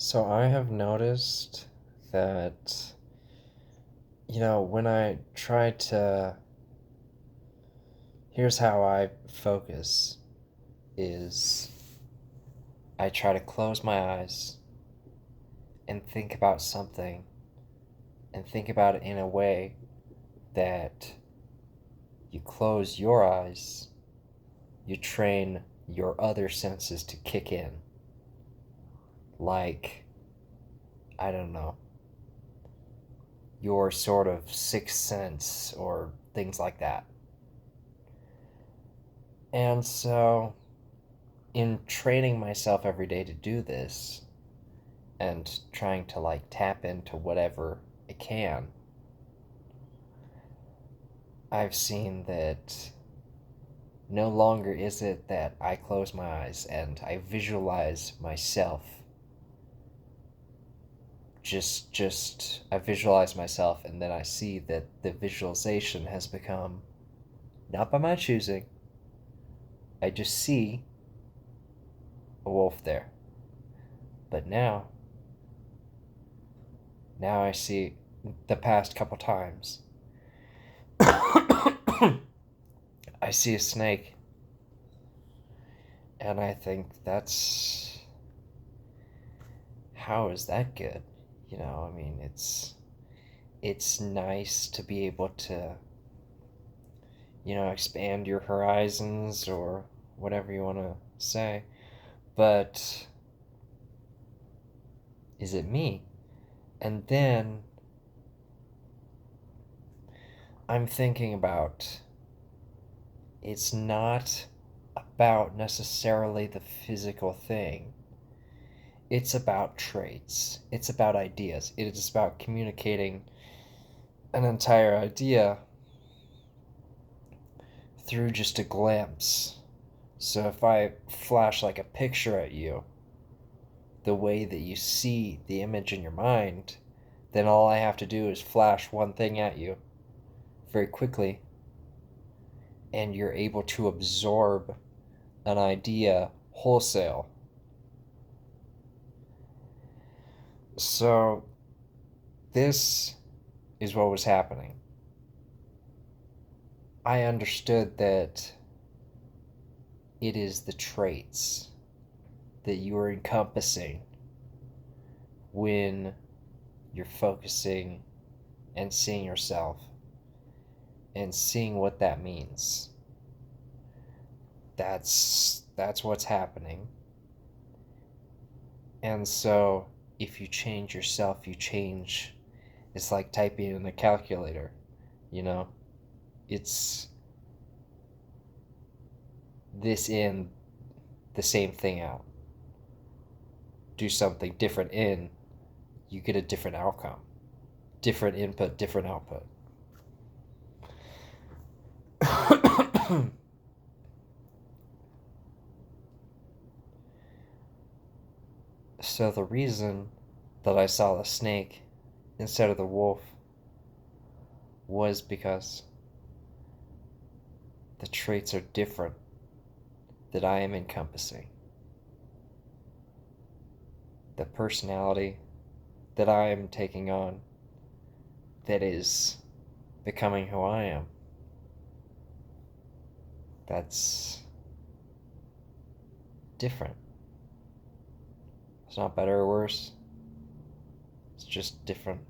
So I have noticed that, when I try to, here's how I focus is I try to close my eyes and think about something and think about it in a way that you close your eyes, you train your other senses to kick in. Like, I don't know, your sort of sixth sense or things like that. And so, in training myself every day to do this and trying to like tap into whatever I can, I've seen that no longer is it that I close my eyes and I visualize myself. Just I visualize myself and then I see that the visualization has become not by my choosing. I just see a wolf there. But now I see the past couple times I see a snake, and I think that's how is that good? I mean, it's nice to be able to, expand your horizons or whatever you want to say. But is it me? And then I'm thinking about it's not about necessarily the physical thing. It's about traits. It's about ideas. It is about communicating an entire idea through just a glimpse. So if I flash like a picture at you, the way that you see the image in your mind, then all I have to do is flash one thing at you very quickly, and you're able to absorb an idea wholesale. So this is what was happening. I understood that it is the traits that you are encompassing when you're focusing and seeing yourself and seeing what that means. That's what's happening. And so if you change yourself, you change. It's like typing in a calculator, you know? It's this in, the same thing out. Do something different in, you get a different outcome. Different input, different output. So the reason that I saw the snake instead of the wolf was because the traits are different that I am encompassing. The personality that I am taking on that is becoming who I am. That's different. It's not better or worse. It's just different.